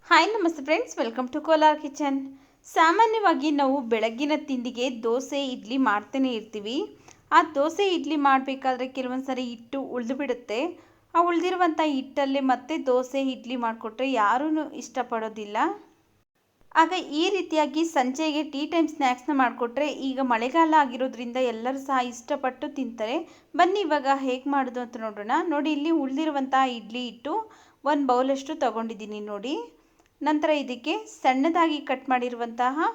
Hi ನಮಸ್ತೆ friends, welcome to Kolar kitchen. ಸಾಮಾನ್ಯವಾಗಿ ನಾವು ಬೆಳಗ್ಗಿನ ತಿಂಡಿಗೆ ದೋಸೆ ಇಡ್ಲಿ ಮಾಡ್ತಾನೆ ಇರ್ತೀವಿ. ಆ ದೋಸೆ ಇಡ್ಲಿ ಮಾಡಬೇಕಾದ್ರೆ ಕೆಲವೊಂದು ಸಾರಿ ಹಿಟ್ಟು ಉಳಿದು ಬಿಡುತ್ತೆ. ಆ ಉಳಿದಿರುವಂಥ ಹಿಟ್ಟಲ್ಲೇ ಮತ್ತೆ ದೋಸೆ ಇಡ್ಲಿ ಮಾಡಿಕೊಟ್ರೆ ಯಾರೂ ಇಷ್ಟಪಡೋದಿಲ್ಲ. ಆಗ ಈ ರೀತಿಯಾಗಿ ಸಂಜೆಗೆ ಟೀ ಟೈಮ್ ಸ್ನ್ಯಾಕ್ಸ್ನ ಮಾಡಿಕೊಟ್ರೆ, ಈಗ ಮಳೆಗಾಲ ಆಗಿರೋದ್ರಿಂದ ಎಲ್ಲರೂ ಸಹ ಇಷ್ಟಪಟ್ಟು ತಿಂತಾರೆ. ಬನ್ನಿ ಇವಾಗ ಹೇಗೆ ಮಾಡೋದು ಅಂತ ನೋಡೋಣ. ನೋಡಿ, ಇಲ್ಲಿ ಉಳಿದಿರುವಂಥ ಇಡ್ಲಿ ಹಿಟ್ಟು ಒಂದು ಬೌಲಷ್ಟು ತೊಗೊಂಡಿದ್ದೀನಿ ನೋಡಿ. ನಂತರ ಇದಕ್ಕೆ ಸಣ್ಣದಾಗಿ ಕಟ್ ಮಾಡಿರುವಂತಹ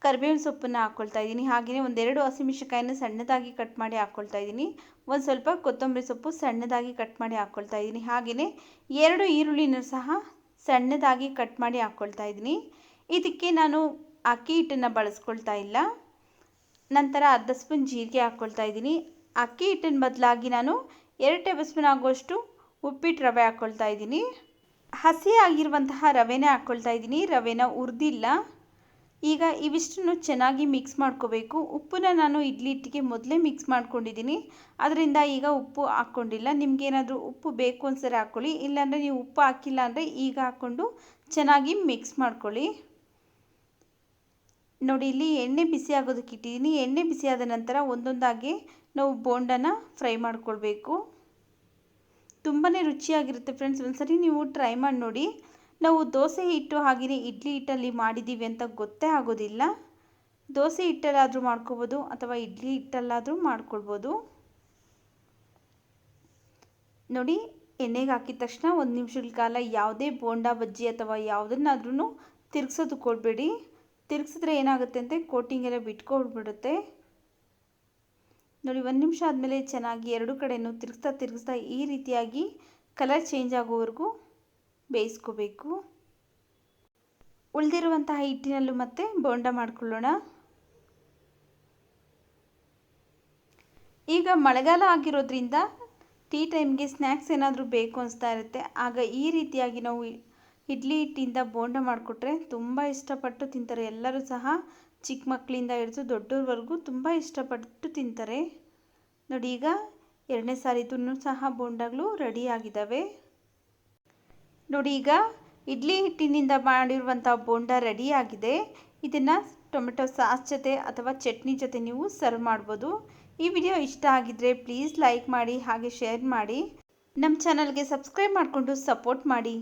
ಕರಿಬೇವಿನ ಸೊಪ್ಪನ್ನು ಹಾಕ್ಕೊಳ್ತಾ ಇದ್ದೀನಿ. ಹಾಗೆಯೇ ಒಂದೆರಡು ಹಸಿಮೆಣಸಿನಕಾಯಿನ ಸಣ್ಣದಾಗಿ ಕಟ್ ಮಾಡಿ ಹಾಕ್ಕೊಳ್ತಾ ಇದ್ದೀನಿ. ಒಂದು ಸ್ವಲ್ಪ ಕೊತ್ತಂಬರಿ ಸೊಪ್ಪು ಸಣ್ಣದಾಗಿ ಕಟ್ ಮಾಡಿ ಹಾಕ್ಕೊಳ್ತಾ ಇದ್ದೀನಿ. ಹಾಗೆಯೇ 2 ಈರುಳ್ಳಿನ ಸಹ ಸಣ್ಣದಾಗಿ ಕಟ್ ಮಾಡಿ ಹಾಕ್ಕೊಳ್ತಾ ಇದ್ದೀನಿ. ಇದಕ್ಕೆ ನಾನು ಅಕ್ಕಿ ಹಿಟ್ಟನ್ನು ಬಳಸ್ಕೊಳ್ತಾ ಇಲ್ಲ. ನಂತರ ಅರ್ಧ ಸ್ಪೂನ್ ಜೀರಿಗೆ ಹಾಕ್ಕೊಳ್ತಾ ಇದ್ದೀನಿ. ಅಕ್ಕಿ ಹಿಟ್ಟಿನ ಬದಲಾಗಿ ನಾನು 2 ಟೇಬಲ್ ಸ್ಪೂನ್ ಆಗುವಷ್ಟು ಉಪ್ಪಿಟ್ಟು ರವೆ ಹಾಕ್ಕೊಳ್ತಾ ಇದ್ದೀನಿ. ಹಸಿ ಆಗಿರುವಂತಹ ರವೆನೇ ಹಾಕ್ಕೊಳ್ತಾ ಇದ್ದೀನಿ, ರವೆನ ಹುರಿದಿಲ್ಲ. ಈಗ ಇವಿಷ್ಟನ್ನು ಚೆನ್ನಾಗಿ ಮಿಕ್ಸ್ ಮಾಡ್ಕೋಬೇಕು. ಉಪ್ಪನ್ನ ನಾನು ಇಡ್ಲಿ ಹಿಟ್ಟಿಗೆ ಮೊದಲೇ ಮಿಕ್ಸ್ ಮಾಡ್ಕೊಂಡಿದ್ದೀನಿ, ಅದರಿಂದ ಈಗ ಉಪ್ಪು ಹಾಕ್ಕೊಂಡಿಲ್ಲ. ನಿಮಗೇನಾದರೂ ಉಪ್ಪು ಬೇಕು ಅನ್ಸರೆ ಹಾಕ್ಕೊಳ್ಳಿ, ಇಲ್ಲಾಂದರೆ ನೀವು ಉಪ್ಪು ಹಾಕಿಲ್ಲ ಅಂದರೆ ಈಗ ಹಾಕ್ಕೊಂಡು ಚೆನ್ನಾಗಿ ಮಿಕ್ಸ್ ಮಾಡ್ಕೊಳ್ಳಿ. ನೋಡಿ, ಇಲ್ಲಿ ಎಣ್ಣೆ ಬಿಸಿ ಆಗೋದಕ್ಕೆ ಇಟ್ಟಿದ್ದೀನಿ. ಎಣ್ಣೆ ಬಿಸಿಯಾದ ನಂತರ ಒಂದೊಂದಾಗಿ ನಾವು ಬೋಂಡನ ಫ್ರೈ ಮಾಡ್ಕೊಳ್ಬೇಕು. ತುಂಬಾ ರುಚಿಯಾಗಿರುತ್ತೆ ಫ್ರೆಂಡ್ಸ್, ಒಂದ್ಸರಿ ನೀವು ಟ್ರೈ ಮಾಡಿ ನೋಡಿ. ನಾವು ದೋಸೆ ಹಿಟ್ಟು ಹಾಗೆಯೇ ಇಡ್ಲಿ ಹಿಟ್ಟಲ್ಲಿ ಮಾಡಿದ್ದೀವಿ ಅಂತ ಗೊತ್ತೇ ಆಗೋದಿಲ್ಲ. ದೋಸೆ ಹಿಟ್ಟಲ್ಲಾದರೂ ಮಾಡ್ಕೋಬೋದು ಅಥವಾ ಇಡ್ಲಿ ಹಿಟ್ಟಲ್ಲಾದರೂ ಮಾಡ್ಕೊಳ್ಬೋದು. ನೋಡಿ, ಎಣ್ಣೆಗೆ ಹಾಕಿದ ತಕ್ಷಣ 1 ನಿಮಿಷಗಳ ಕಾಲ ಯಾವುದೇ ಬೋಂಡಾ ಬಜ್ಜಿ ಅಥವಾ ಯಾವುದನ್ನಾದ್ರೂ ತಿರುಗಿಸೋದಕ್ಕೆ ಕೊಡಬೇಡಿ. ತಿರುಗಿಸಿದ್ರೆ ಏನಾಗುತ್ತೆ ಅಂದರೆ ಕೋಟಿಂಗ್ ಎಲ್ಲ ಬಿಟ್ಕೊಳ್ಬಿಡುತ್ತೆ. ನೋಡಿ, 1 ನಿಮಿಷ ಆದಮೇಲೆ ಚೆನ್ನಾಗಿ 2 ಕಡೆಯೂ ತಿರುಗಿಸ್ತಾ ಈ ರೀತಿಯಾಗಿ ಕಲರ್ ಚೇಂಜ್ ಆಗೋವರೆಗೂ ಬೇಯಿಸ್ಕೋಬೇಕು. ಉಳಿದಿರುವಂತಹ ಹಿಟ್ಟಿನಲ್ಲೂ ಮತ್ತೆ ಬೋಂಡ ಮಾಡ್ಕೊಳ್ಳೋಣ. ಈಗ ಮಳೆಗಾಲ ಆಗಿರೋದ್ರಿಂದ ಟೀ ಟೈಮ್ಗೆ ಸ್ನ್ಯಾಕ್ಸ್ ಏನಾದರೂ ಬೇಕು ಅನಿಸ್ತಾ ಇರುತ್ತೆ. ಆಗ ಈ ರೀತಿಯಾಗಿ ನಾವು ಇಡ್ಲಿ ಹಿಟ್ಟಿಂದ ಬೋಂಡ ಮಾಡಿಕೊಟ್ರೆ ತುಂಬ ಇಷ್ಟಪಟ್ಟು ತಿಂತಾರೆ. ಎಲ್ಲರೂ ಸಹ ಚಿಕ್ಕ ಮಕ್ಕಳಿಂದ ಹಿಡಿದು ದೊಡ್ಡವ್ರವರೆಗೂ ತುಂಬ ಇಷ್ಟಪಟ್ಟು ತಿಂತಾರೆ. ನೋಡಿ, ಈಗ 2ನೇ ಸಾರಿದೂ ಸಹ ಬೋಂಡಗಳು ರೆಡಿ ಆಗಿದ್ದಾವೆ. ನೋಡಿ, ಈಗ ಇಡ್ಲಿ ಹಿಟ್ಟಿನಿಂದ ಮಾಡಿರುವಂಥ ಬೋಂಡ ರೆಡಿ ಆಗಿದೆ. ಇದನ್ನು ಟೊಮೆಟೊ ಸಾಸ್ ಜೊತೆ ಅಥವಾ ಚಟ್ನಿ ಜೊತೆ ನೀವು ಸರ್ವ್ ಮಾಡ್ಬೋದು. ಈ ವಿಡಿಯೋ ಇಷ್ಟ ಆಗಿದ್ದರೆ ಪ್ಲೀಸ್ ಲೈಕ್ ಮಾಡಿ, ಹಾಗೆ ಶೇರ್ ಮಾಡಿ. ನಮ್ಮ ಚಾನಲ್ಗೆ ಸಬ್ಸ್ಕ್ರೈಬ್ ಮಾಡಿಕೊಂಡು ಸಪೋರ್ಟ್ ಮಾಡಿ.